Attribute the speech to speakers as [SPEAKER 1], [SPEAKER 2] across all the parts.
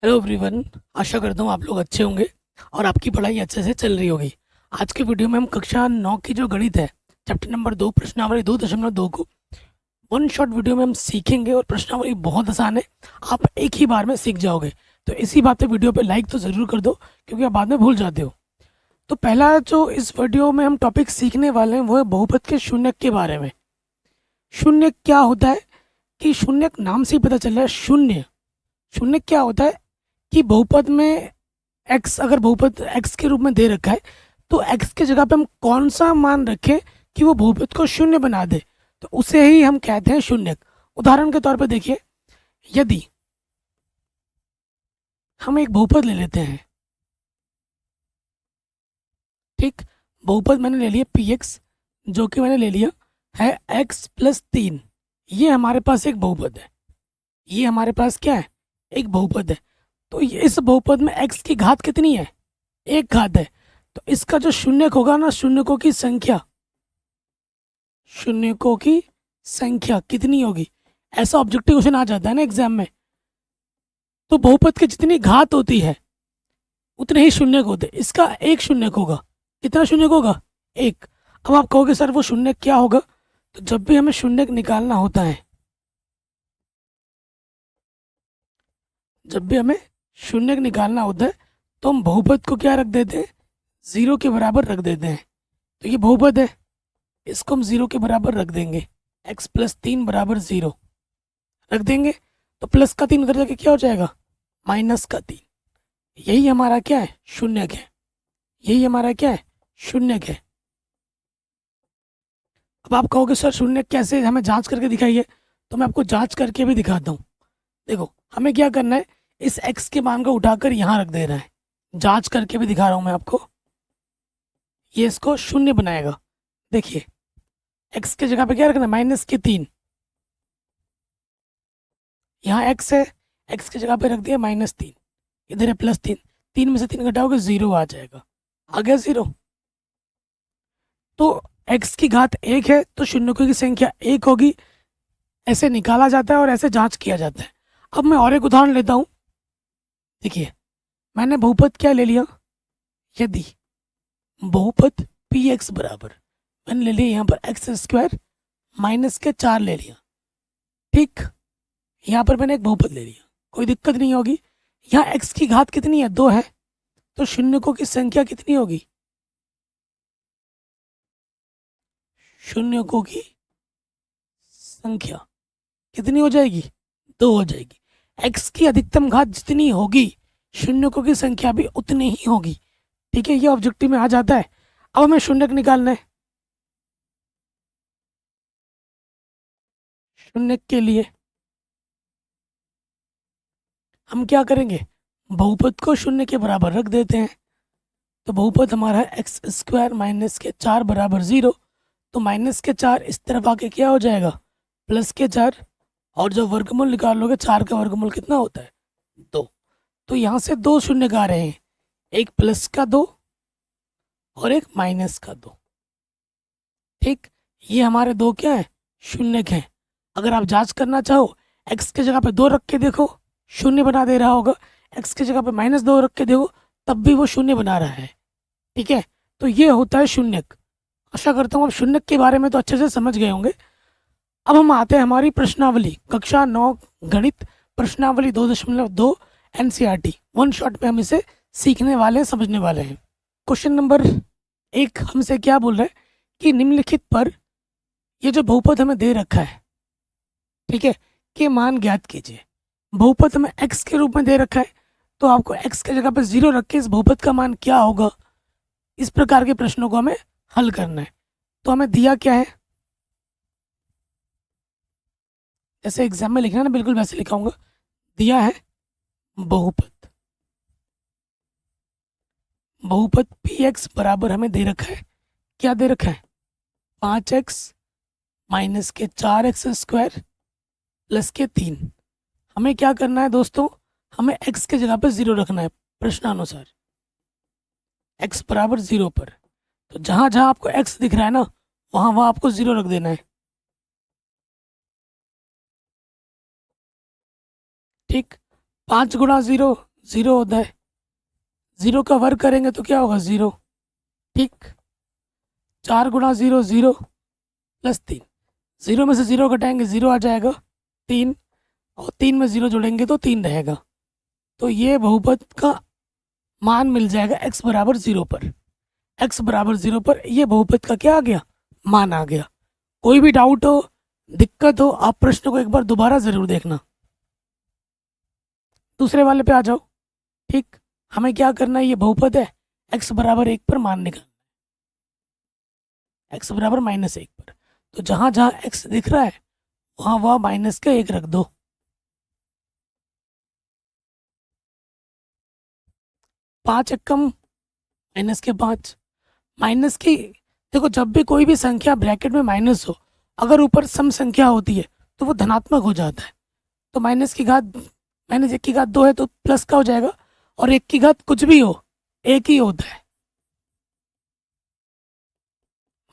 [SPEAKER 1] Hello everyone. आशा करता हूँ आप लोग अच्छे होंगे और आपकी पढ़ाई अच्छे से चल रही होगी। आज के वीडियो में हम कक्षा 9 की जो गणित है, चैप्टर नंबर 2, प्रश्नावली 2.2 को वन शॉट वीडियो में हम सीखेंगे। और प्रश्नावली बहुत आसान है, आप एक ही बार में सीख जाओगे। तो इसी बात पे वीडियो पे लाइक तो ज़रूर कर दो, क्योंकि आप बाद में भूल जाते हो। तो पहला जो इस वीडियो में हम टॉपिक सीखने वाले हैं वो है बहुपद के शून्यक के बारे में। शून्यक क्या होता है कि शून्यक नाम से ही पता चल रहा है। शून्य शून्यक क्या होता है कि बहुपद में एक्स, अगर बहुपद एक्स के रूप में दे रखा है तो एक्स की जगह पे हम कौन सा मान रखें कि वो बहुपद को शून्य बना दे, तो उसे ही हम कहते हैं शून्यक। उदाहरण के तौर पे देखिए, यदि हम एक बहुपद ले लेते हैं, ठीक, बहुपद मैंने ले लिया पी एक्स, जो कि मैंने ले लिया है x+3। ये हमारे पास एक बहुपद है, ये हमारे पास क्या है, एक बहुपद है। तो इस बहुपद में x की घात कितनी है, एक घात है। तो इसका जो शून्यक होगा ना, शून्यकों की संख्या, शून्यकों की संख्या कितनी होगी, ऐसा ऑब्जेक्टिव क्वेश्चन आ जाता है ना एग्जाम में। तो बहुपद की जितनी घात होती है उतने ही शून्यक होते हैं। इसका एक शून्यक होगा। कितना शून्यक होगा, एक। अब आप कहोगे सर वो शून्यक क्या होगा, तो जब भी हमें शून्यक निकालना होता है, जब भी हमें शून्यक निकालना होता है तो हम बहुपद को क्या रख देते हैं, जीरो के बराबर रख देते हैं। तो ये बहुपद है, इसको हम जीरो के बराबर रख देंगे, x+3 बराबर जीरो रख देंगे। तो प्लस का 3 उधर जाके क्या हो जाएगा, -3। यही हमारा क्या है, शून्यक है। यही हमारा क्या है, शून्यक है। अब आप कहोगे सर शून्यक कैसे, हमें जांच करके दिखाइए। तो मैं आपको जांच करके भी दिखाता हूँ। देखो, हमें क्या करना है, इस x के मान को उठाकर यहाँ रख देना है। जांच करके भी दिखा रहा हूँ मैं आपको। ये इसको शून्य बनाएगा। देखिए, x की जगह पे क्या रखना है, -3। यहाँ x है, x की जगह पे रख दिया -3, इधर है +3। 3 में से 3 घटाओगे 0 आ जाएगा, आ गया 0। तो x की घात 1 है तो शून्यकों की संख्या 1 होगी। ऐसे निकाला जाता है और ऐसे जांच किया जाता है। अब मैं और एक उदाहरण लेता हूँ। देखिए, मैंने बहुपद क्या ले लिया, यदि बहुपद पी एक्स बराबर, मैंने ले लिया यहाँ पर x² -4 ले लिया, ठीक। यहाँ पर मैंने एक बहुपद ले लिया, कोई दिक्कत नहीं होगी। यहाँ x की घात कितनी है, 2 है। तो शून्यकों की संख्या कितनी होगी, शून्यकों की संख्या कितनी हो जाएगी, 2 हो जाएगी। x की अधिकतम घात जितनी होगी शून्यकों की संख्या भी उतनी ही होगी, ठीक है। ये ऑब्जेक्टिव में आ जाता है। अब हमें शून्यक निकालना है। शून्यक के लिए हम क्या करेंगे, बहुपद को शून्य के बराबर रख देते हैं। तो बहुपद हमारा है x² - 4 बराबर 0। तो -4 इस तरफ आके क्या हो जाएगा, +4। और जब वर्गमूल निकालोगे 4 का वर्गमूल कितना होता है, 2। तो यहाँ से 2 शून्य आ रहे हैं, एक प्लस का 2 और एक माइनस का 2, ठीक। ये हमारे 2 क्या है, शून्यक हैं। अगर आप जांच करना चाहो, x की जगह पे 2 रख के देखो, शून्य बना दे रहा होगा। x की जगह पे -2 रख के देखो, तब भी वो शून्य बना रहा है, ठीक है। तो ये होता है शून्यक। आशा करता हूँ आप शून्यक के बारे में तो अच्छे से समझ गए होंगे। अब हम आते हैं हमारी प्रश्नावली, कक्षा 9 गणित प्रश्नावली 2.2 NCERT वन शॉट में हम इसे सीखने वाले हैं, समझने वाले हैं। क्वेश्चन नंबर 1 हमसे क्या बोल रहा है कि निम्नलिखित पर ये जो बहुपद हमें दे रखा है, ठीक है, के मान ज्ञात कीजिए। बहुपद हमें x के रूप में दे रखा है, तो आपको x की जगह पर 0 रख के इस बहुपद का मान क्या होगा, इस प्रकार के प्रश्नों को हमें हल करना है। तो हमें दिया क्या है, जैसे एग्जाम में लिखना ना, बिल्कुल वैसे लिखाऊंगा। दिया है बहुपद, बहुपद पी एक्स बराबर हमें दे रखा है, क्या दे रखा है, 5x - 4x² + 3। हमें क्या करना है दोस्तों, हमें x के जगह पर 0 रखना है प्रश्नानुसार, x बराबर 0 पर। तो जहां जहां आपको x दिख रहा है ना, वहां वहां आपको 0 रख देना है, ठीक। 5 × 0 0 होता है, 0 का वर्ग करेंगे तो क्या होगा 0, ठीक। 4 गुणा 0 0 प्लस 3, 0 में से 0 घटाएंगे 0 आ जाएगा, 3, और 3 में 0 जोड़ेंगे तो 3 रहेगा। तो ये बहुपद का मान मिल जाएगा x बराबर 0 पर। x बराबर 0 पर ये बहुपद का क्या आ गया, मान आ गया। कोई भी डाउट हो, दिक्कत हो, आप प्रश्न को एक बार दोबारा ज़रूर देखना। दूसरे वाले पे आ जाओ, ठीक। हमें क्या करना है, ये बहुपद है, x बराबर 1 पर मान निकालना, x बराबर -1 पर। तो जहाँ जहाँ x दिख रहा है वहाँ वहाँ माइनस का 1 रख दो। 5 एकम -5, माइनस की, देखो जब भी कोई भी संख्या ब्रैकेट में माइनस हो, अगर ऊपर सम संख्या होती है तो वो धनात्मक हो जाता है। तो -1 की घात 2 है तो प्लस का हो जाएगा, और 1 की घात कुछ भी हो, एक ही होता है।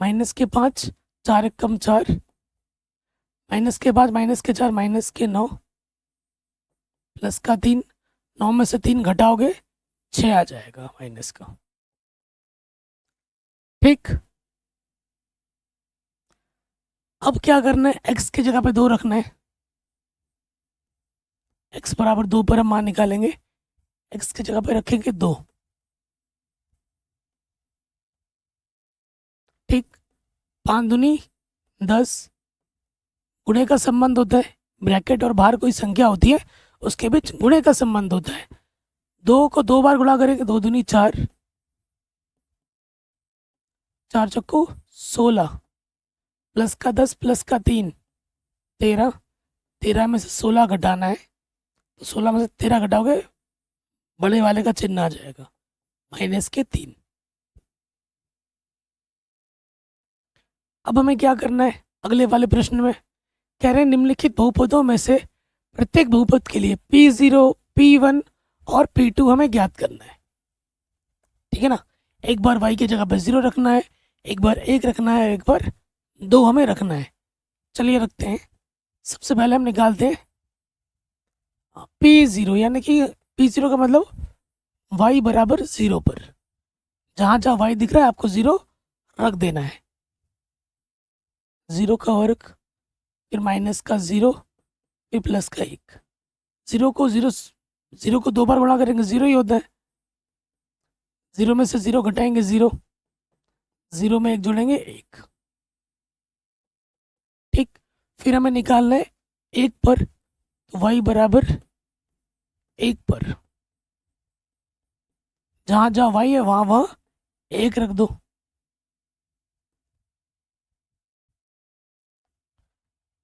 [SPEAKER 1] -5, 4 एकम 4, माइनस के बाद -4, -9, प्लस का 3, 9 में से 3 घटाओगे 6 आ जाएगा माइनस का, ठीक। अब क्या करना है, x की जगह पे 2 रखना है, x बराबर 2 पर हम मान निकालेंगे, x की जगह पे रखेंगे 2, ठीक। 5 दूनी 10, गुणे का संबंध होता है, ब्रैकेट और बाहर कोई संख्या होती है उसके बीच गुणे का संबंध होता है। 2 को 2 बार गुणा करेंगे, 2 दूनी 4, 4 चक्कू 16, प्लस का 10 प्लस का 3 13, 13 में से 16 घटाना है, तो 16 में से 13 घटाओगे बड़े वाले का चिन्ह आ जाएगा, -3। अब हमें क्या करना है, अगले वाले प्रश्न में कह रहे हैं निम्नलिखित बहुपदों में से प्रत्येक बहुपद के लिए P0, P1 और P2 हमें ज्ञात करना है, ठीक है ना। एक बार y की जगह पर 0 रखना है, एक बार 1 रखना है, एक बार 2 हमें रखना है। चलिए रखते हैं। सबसे पहले हम निकालते हैं P0, यानी कि P0 का मतलब y बराबर 0 पर, जहाँ जहाँ y दिख रहा है आपको 0 रख देना है। 0 का वर्ग, फिर माइनस का 0, फिर प्लस का 1। 0 को 2 बार गुणा करेंगे 0 ही होता है, 0 में से 0 घटाएंगे 0, 0 में 1 जोड़ेंगे 1, ठीक। फिर हमें निकालना है 1 पर, तो y बराबर 1 पर, जहाँ जहाँ y है वहाँ वहाँ 1 रख दो।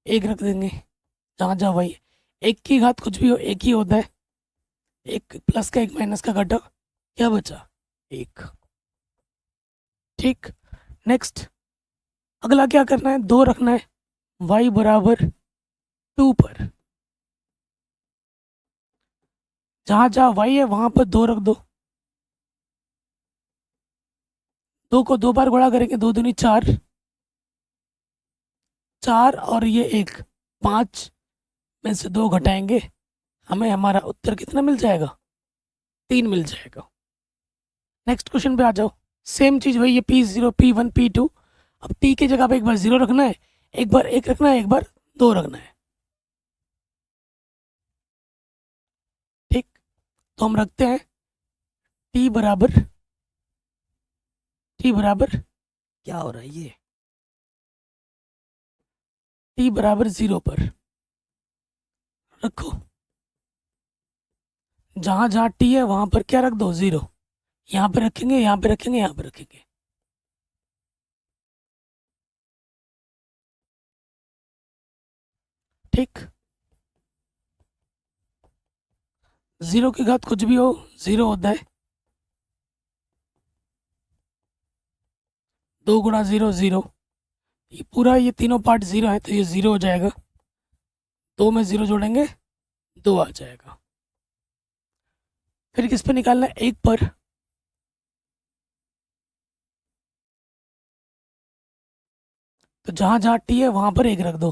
[SPEAKER 1] एक रख देंगे जहाँ जहाँ y है। 1 की घात कुछ भी हो, एक ही होता है, 1 प्लस का 1 माइनस का घटा, क्या बचा 1, ठीक। नेक्स्ट अगला क्या करना है, 2 रखना है y बराबर 2 पर, जहाँ जहाँ y है वहाँ पर 2 रख दो। 2 को 2 बार गुणा करेंगे, 2 दूनी 4, 4 और ये 1, 5 में से 2 घटाएंगे, हमें हमारा उत्तर कितना मिल जाएगा, 3 मिल जाएगा। नेक्स्ट क्वेश्चन पे आ जाओ। सेम चीज़ वही है, P0, P1, P2। अब T की जगह पे एक बार 0 रखना है, एक बार 1 रखना है, एक बार 2 रखना है, ठीक। तो हम रखते हैं T बराबर क्या हो रहा है ये, T बराबर 0 पर रखो। जहाँ जहाँ T है वहाँ पर क्या रख दो, 0। यहाँ पे रखेंगे, यहाँ पे रखेंगे, यहाँ पे रखेंगे, ठीक। 0 की घात कुछ भी हो 0 होता है, 2 गुणा 0 0, ये पूरा ये तीनों पार्ट 0 है तो ये 0 हो जाएगा। 2 में 0 जोड़ेंगे 2 आ जाएगा। फिर किस पे निकालना है, 1 पर, तो जहाँ जहाँ T है वहाँ पर 1 रख दो।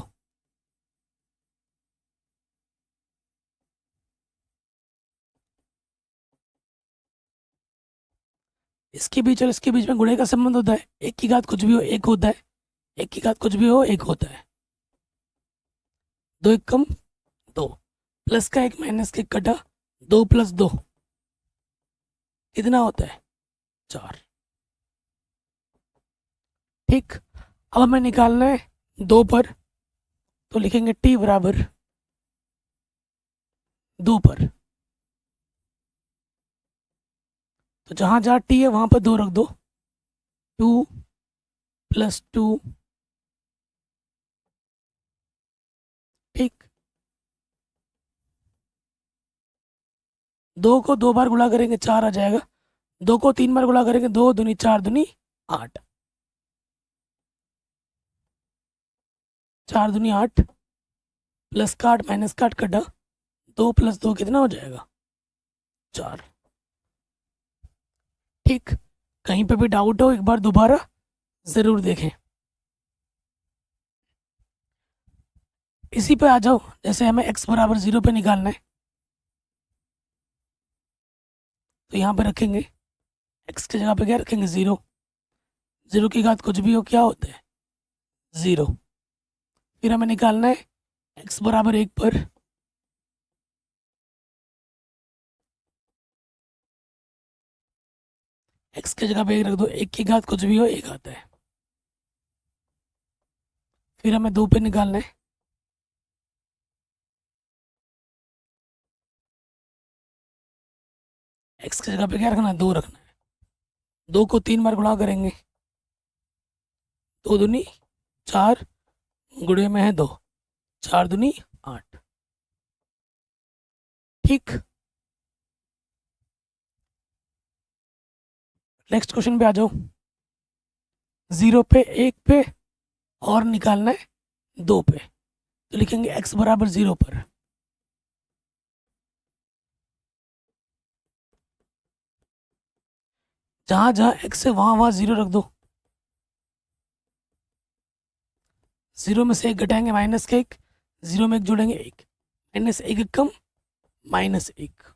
[SPEAKER 1] इसके बीच और इसके बीच में गुणे का संबंध होता है, एक की घात कुछ भी हो एक होता है, एक की घात कुछ भी हो एक होता है। दो एक कम दो, प्लस का एक माइनस का एक कटा, 2 + 2 कितना होता है 4। ठीक, अब हमें निकालना है 2 पर, तो लिखेंगे t बराबर 2 पर। तो जहां जहां t है वहां पर 2 रख दो, 2 + 2। ठीक, 2 को 2 बार गुणा करेंगे 4 आ जाएगा, 2 को 3 बार गुणा करेंगे 2 दूनी 4 दूनी 8, 4 दूनी 8, प्लस का 8 माइनस का 8 कटा, 2 + 2 कितना हो जाएगा 4। ठीक, कहीं पे भी डाउट हो एक बार दोबारा ज़रूर देखें। इसी पे आ जाओ, जैसे हमें x बराबर 0 पे निकालना है, तो यहाँ पे रखेंगे x की जगह पे क्या रखेंगे 0, 0 की घात कुछ भी हो क्या होता है 0। फिर हमें निकालना है x बराबर 1 पर, x की जगह पे 1 रख दो, 1 की घात कुछ भी हो 1 आता है। फिर हमें 2 पे निकालना है, x की जगह पे क्या रखना है 2 रखना है, 2 को 3 बार गुणा करेंगे, 2 दूनी 4, गुणे में है 2, 4 दूनी 8। ठीक, नेक्स्ट क्वेश्चन पे आ जाओ। 0 पे 1 पे और निकालना है 2 पे, तो लिखेंगे x बराबर 0 पर, जहां जहां x है वहां वहां 0 रख दो, 0 में से 1 घटाएंगे माइनस का 1, 0 में 1 जोड़ेंगे 1, माइनस 1 कम -1,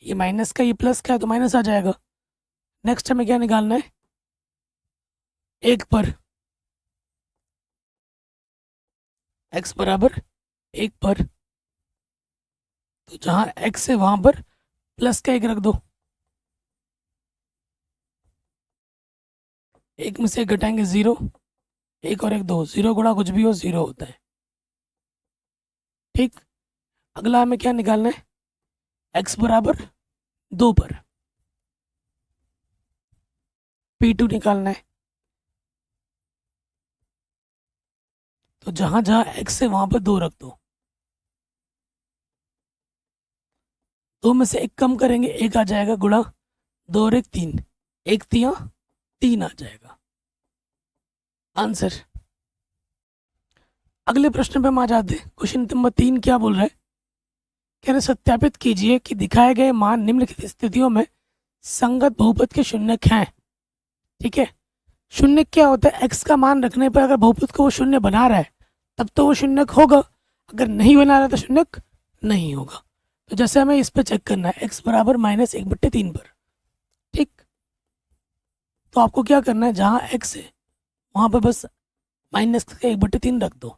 [SPEAKER 1] ये माइनस का ये प्लस का है तो माइनस आ जाएगा। नेक्स्ट हमें क्या निकालना है 1 पर, x बराबर 1 पर, तो जहां x है वहां पर प्लस का 1 रख दो, 1 में से 1 घटाएंगे 0, 1 और 1 2, 0 गुणा कुछ भी हो 0 होता है। ठीक, अगला हमें क्या निकालना है x बराबर 2 पर, P2 निकालना है, तो जहां जहां x है वहां पर 2 रख दो, 2 में से 1 कम करेंगे 1 आ जाएगा, गुणा 2 और 1 3, 1 3 3 आ जाएगा आंसर। अगले प्रश्न पे हम आ जाते हैं। क्वेश्चन नंबर 3 क्या बोल रहा है, कह रहे सत्यापित कीजिए कि दिखाए गए मान निम्नलिखित स्थितियों में संगत बहुपद के शून्यक हैं। ठीक है, शून्यक क्या होता है, x का मान रखने पर अगर बहुपद को वो शून्य बना रहा है तब तो वो शून्यक होगा, अगर नहीं बना रहा तो शून्यक नहीं होगा। तो जैसे हमें इस पर चेक करना है x बराबर -1/3 पर। ठीक, तो आपको क्या करना है, जहाँ x है वहाँ पर बस -1/3 रख दो,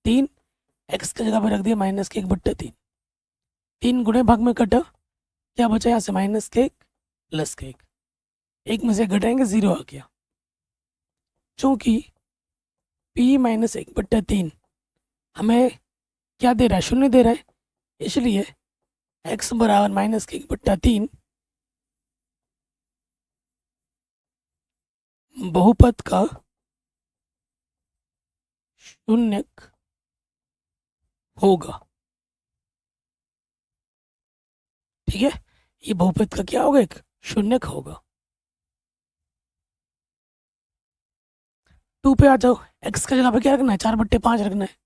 [SPEAKER 1] 3 x की जगह पर रख दिया -1/3, 3 गुणे भाग में कटा, क्या बचा यहाँ से -1 + 1, 1 में से घटाएंगे 0 आ गया। चूँकि p -1/3 हमें क्या दे रहा है, शून्य दे रहा है, इसलिए x बराबर -1/3 बहुपद का शून्यक होगा। ठीक है, ये बहुपद का क्या होगा, एक शून्यक होगा। 2 पे आ जाओ, x का जगह पे क्या रखना है 4/5 रखना है,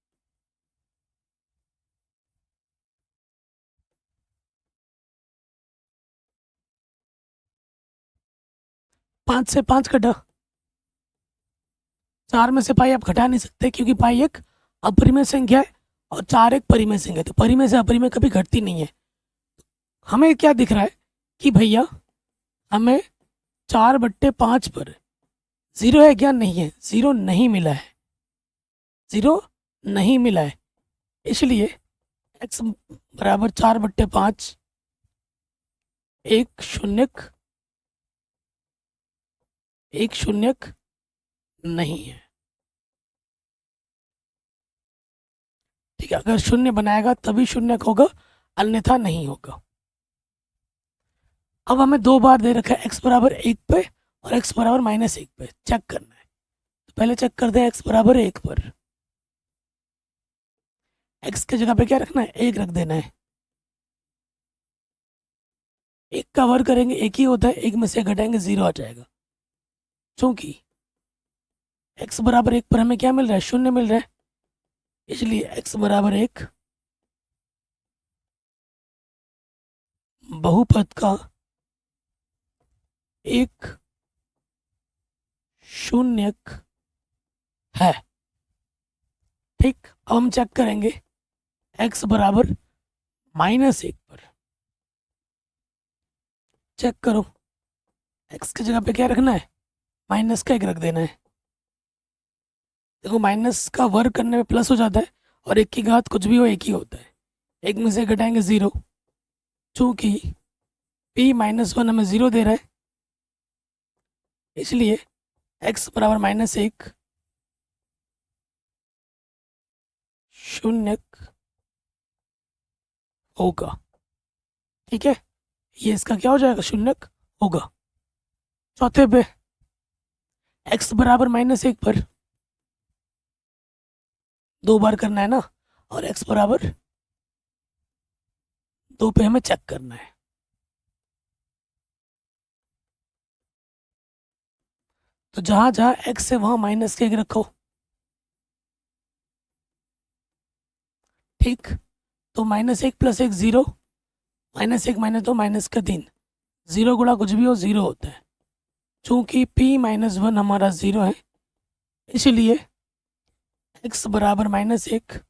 [SPEAKER 1] पाँच से 5 कटा, 4 में से पाई आप घटा नहीं सकते क्योंकि पाई एक अपरिमेय संख्या है और 4 एक परिमेय संख्या है, तो परिमेय से अपरिमेय कभी घटती नहीं है। हमें क्या दिख रहा है कि भैया हमें 4/5 पर 0 है क्या? नहीं है, 0 नहीं मिला है, 0 नहीं मिला है, इसलिए x बराबर 4/5 एक शून्यक नहीं है। ठीक है, अगर शून्य बनाएगा तभी शून्यक होगा, अन्यथा नहीं होगा। अब हमें 2 बार दे रखा है x बराबर 1 पे और x बराबर -1 पे, चेक करना है। तो पहले चेक करते हैं x बराबर 1 पर। x की जगह पे क्या रखना है? 1 रख देना है। 1 का वर्ग करेंगे 1 ही होता है, 1 में से घटाएंगे 0 आ जाएगा। चूंकि x बराबर 1 पर हमें क्या मिल रहा है? शून्य मिल रहा है, इसलिए x बराबर 1 बहुपद का एक शून्यक है। ठीक, अब हम चेक करेंगे x बराबर -1 पर। चेक करो, x की जगह पे क्या रखना है? -1 रख देना है। देखो, माइनस का वर्ग करने में प्लस हो जाता है, और 1 की घात कुछ भी हो 1 ही होता है। 1 में से घटाएंगे 0, चूंकि p-1 हमें 0 दे रहा है, इसलिए x बराबर -1 शून्यक होगा। ठीक है, ये इसका क्या हो जाएगा? शून्यक होगा। चौथे पे x बराबर -1 पर 2 बार करना है ना, और x बराबर 2 पे हमें चेक करना है। तो जहां जहां x है वहां -1 रखो। ठीक, तो -1 + 1 0, -1 -2 -3, 0 गुणा कुछ भी हो 0 होता है। चूंकि p-1 हमारा 0 है, इसलिए x बराबर -1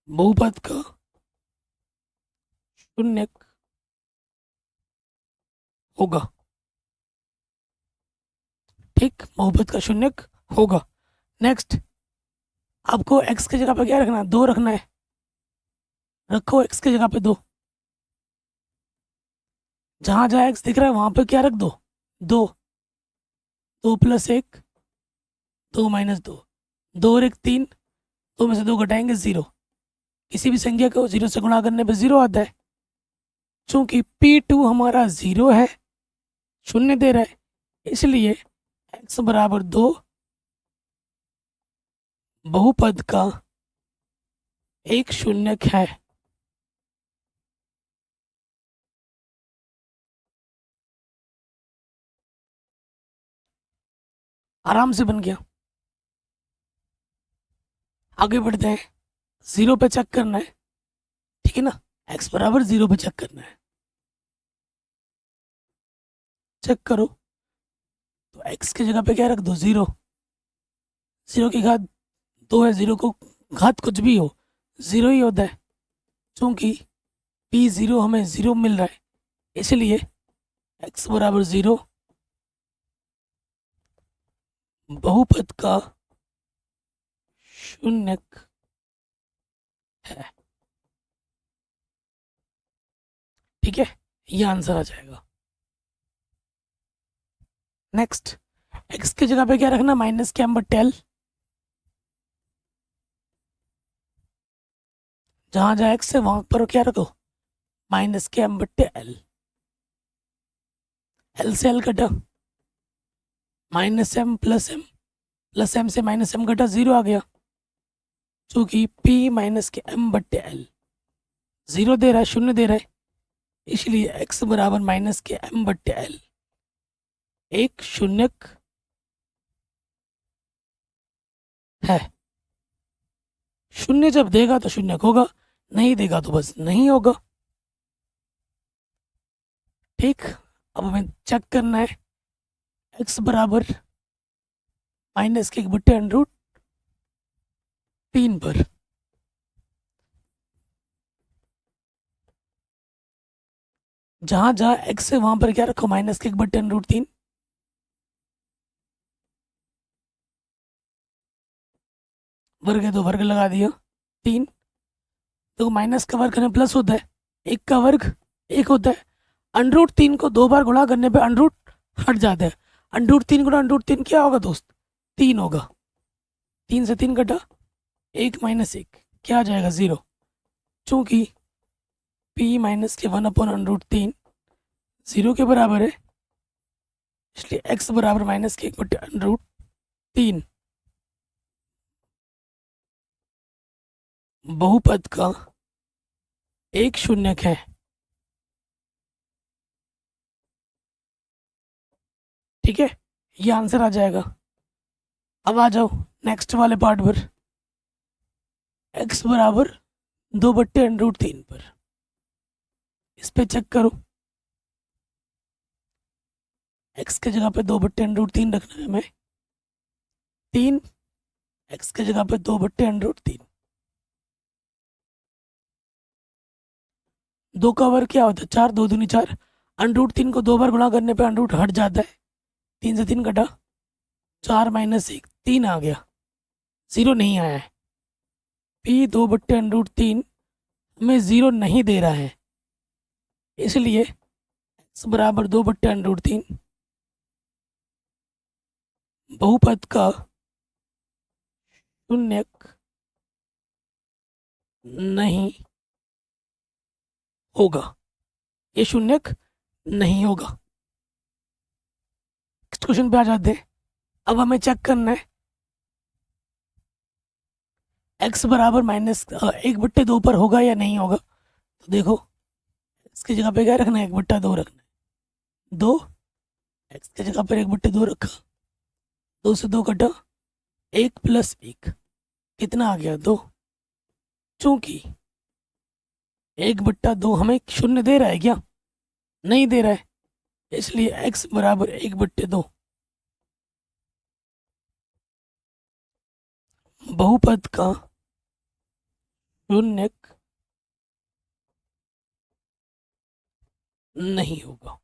[SPEAKER 1] बहुपद का शून्यक होगा। ठीक, बहुपद का शून्यक होगा। नेक्स्ट, आपको x की जगह पे क्या रखना है? 2 रखना है। रखो x की जगह पे 2। जहां जहां x दिख रहा है वहां पे क्या रख दो? 2। 2 + 1 2 - 2, 2 और 1 3, 2 में से 2 घटाएंगे 0। किसी भी संख्या को 0 से गुणा करने पे 0 आता है। चूंकि p2 हमारा 0 है, शून्य दे रहा है, इसलिए x बराबर 2 बहुपद का एक शून्यक है। आराम से बन गया। आगे बढ़ते हैं, 0 पे चेक करना है। ठीक है ना, x बराबर 0 पे चेक करना है। चेक करो, तो x की जगह पे क्या रख दो? 0। 0 की घात 2 है, 0 को घात कुछ भी हो 0 ही होता है। चूंकि p0 हमें 0 मिल रहा है, इसलिए x बराबर 0 बहुपद का शून्यक है। ठीक है, ये आंसर आ जाएगा। नेक्स्ट, x की जगह पे क्या रखना? -m/l। जहां जहां x है वहां पर क्या रखो? -m/l। l से l कटा, -m + m, +m से -m घटा 0 आ गया। चूंकि p-m/l 0 दे रहा है, शून्य दे रहा है, इसलिए x बराबर -m/l एक शून्यक है। शून्य जब देगा तो शून्यक होगा, नहीं देगा तो बस नहीं होगा। ठीक, अब हमें चेक करना है x बराबर -1/√3 पर। जहाँ जहाँ एक्स है वहाँ पर क्या रखो, माइनस के 1/√3। वर्ग है तो वर्ग लगा दिया 3। तो माइनस का वर्ग करने प्लस होता है, एक का वर्ग एक होता है। √3 को 2 बार गुणा करने पे अंडरूट हट जाता है। √3 गुणा √3 क्या होगा दोस्त, 3 होगा। 3 से 3 कटा, 1 माइनस 1 क्या आ जाएगा, 0। चूँकि p माइनस के 1/√3 0 के बराबर है, इसलिए x बराबर माइनस के 1/√3 बहुपद का एक शून्यक है। ठीक है, ये आंसर आ जाएगा। अब आ जाओ नेक्स्ट वाले पार्ट पर, x बराबर 2/√3 पर। इस पे चेक करो, x के जगह पे 2/√3 रखना है हमें। 3 x के जगह पे 2/√3। 2 का वर्ग क्या होता है, 4, 2 दूनी 4। √3 को 2 बार गुणा करने पे अंडरूट हट जाता है। 3 से 3 कटा, 4 माइनस 1 3 आ गया, 0 नहीं आया है। p 2/√3 हमें 0 नहीं दे रहा है, इसलिए x बराबर 2/√3 बहुपद का शून्यक नहीं होगा। ये शून्यक नहीं होगा। नेक्स्ट क्वेश्चन पे आ जाते हैं। अब हमें चेक करना है x बराबर माइनस 1/2 पर होगा या नहीं होगा। तो देखो, इसकी जगह पे क्या रखना है, 1/2 रखना है। 2 x की जगह पर 1/2 रखा, 2 से 2 कटा, 1 प्लस 1 कितना आ गया, 2। चूंकि 1/2 हमें शून्य दे रहा है क्या, नहीं दे रहा है, इसलिए x बराबर 1/2 बहुपद का शून्यक नहीं होगा।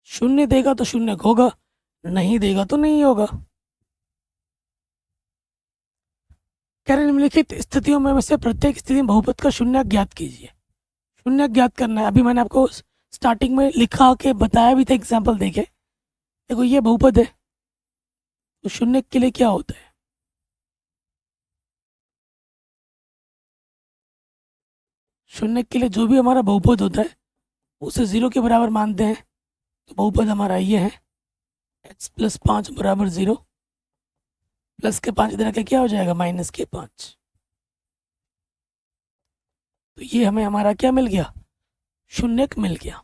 [SPEAKER 1] शून्य देगा तो शून्यक होगा, नहीं देगा तो नहीं होगा। कह रहे निम्नलिखित स्थितियों में से प्रत्येक स्थिति में बहुपद का शून्यक ज्ञात कीजिए। शून्यक ज्ञात करना है। अभी मैंने आपको स्टार्टिंग में लिखा के बताया भी था, एग्जाम्पल देके। देखो ये बहुपद है, तो शून्यक के लिए क्या होता है, शून्यक के लिए जो भी हमारा बहुपद होता है उसे 0 के बराबर मानते हैं। तो बहुपद हमारा ये है, x + 5 = 0, प्लस के 5 इधर के क्या हो जाएगा, माइनस के 5। तो ये हमें हमारा क्या मिल गया, शून्यक मिल गया।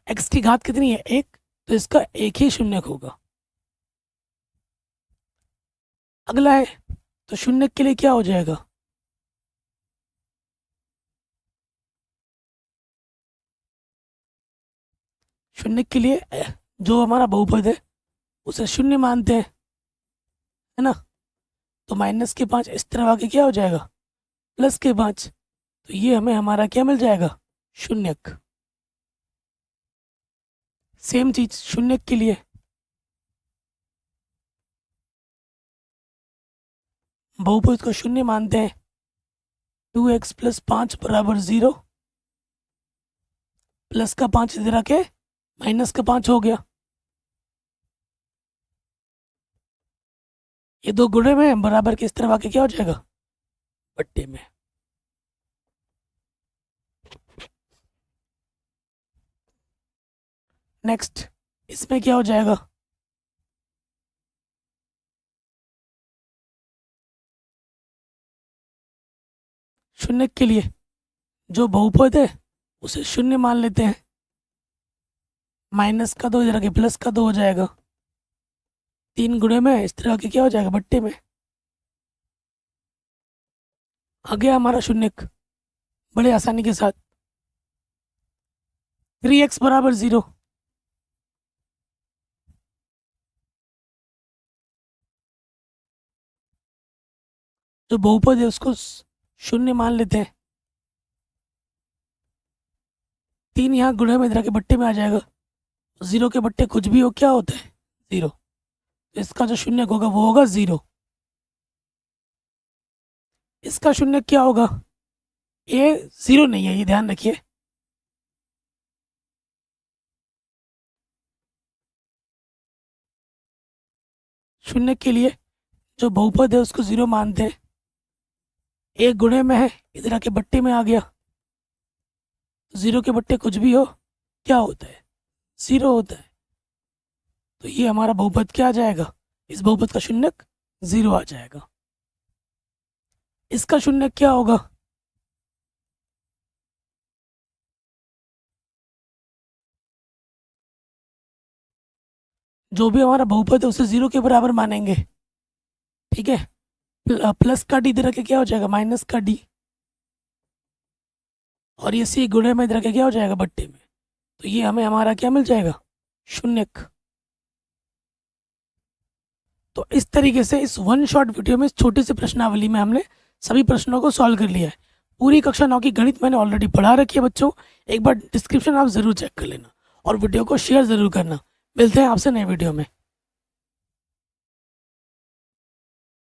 [SPEAKER 1] x की घात कितनी है, 1, तो इसका एक ही शून्यक होगा। अगला है, तो शून्यक के लिए क्या हो जाएगा, शून्यक के लिए जो हमारा बहुपद है उसे शून्य मानते हैं, है ना। तो माइनस के 5 इस तरह आके क्या हो जाएगा, प्लस के 5। तो ये हमें हमारा क्या मिल जाएगा, शून्यक। सेम चीज शून्यक के लिए, बहुपद को शून्य मानते हैं। 2x + 5 = 0, प्लस का 5 इधर आके माइनस का 5 हो गया। ये दो गुणे में बराबर के इस तरफ आके क्या हो जाएगा, बट्टे में। नेक्स्ट, इसमें क्या हो जाएगा, शून्यक के लिए जो बहुपद है उसे शून्य मान लेते हैं। माइनस का 2 इधर आके प्लस का 2 हो जाएगा। 3 गुणे में इस तरह के क्या हो जाएगा, बट्टे में। आ गया हमारा शून्यक बड़े आसानी के साथ। 3x = 0, जो बहुपद है उसको शून्य मान लेते हैं। 3 यहाँ गुणे में इधर के बट्टे में आ जाएगा। 0 के बट्टे कुछ भी हो, क्या होता है? 0। तो इसका जो शून्य होगा वो होगा 0। इसका शून्य क्या होगा? ये 0 नहीं है, ये ध्यान रखिए। शून्य के लिए जो बहुपद है उसको 0 मानते हैं। 1 गुणे में है, इधर आके बट्टे में आ गया। 0 के बट्टे कुछ भी हो, क्या होता है? 0 होता है। तो ये हमारा बहुपद क्या आ जाएगा? इस बहुपद का शून्यक 0 आ जाएगा। इसका शून्यक क्या होगा? जो भी हमारा बहुपद है उसे 0 के बराबर मानेंगे, ठीक है। प्लस का डी इधर रखे क्या हो जाएगा? माइनस का डी। और ये सी गुणे में इधर रखे क्या हो जाएगा? बट्टे में। तो ये हमें हमारा क्या मिल जाएगा? शून्यक। तो इस तरीके से इस वन शॉट वीडियो में, इस छोटी सी प्रश्नावली में हमने सभी प्रश्नों को सॉल्व कर लिया है। पूरी कक्षा 9 की गणित मैंने ऑलरेडी पढ़ा रखी है बच्चों। एक बार डिस्क्रिप्शन आप ज़रूर चेक कर लेना और वीडियो को शेयर ज़रूर करना। मिलते हैं आपसे नए वीडियो में।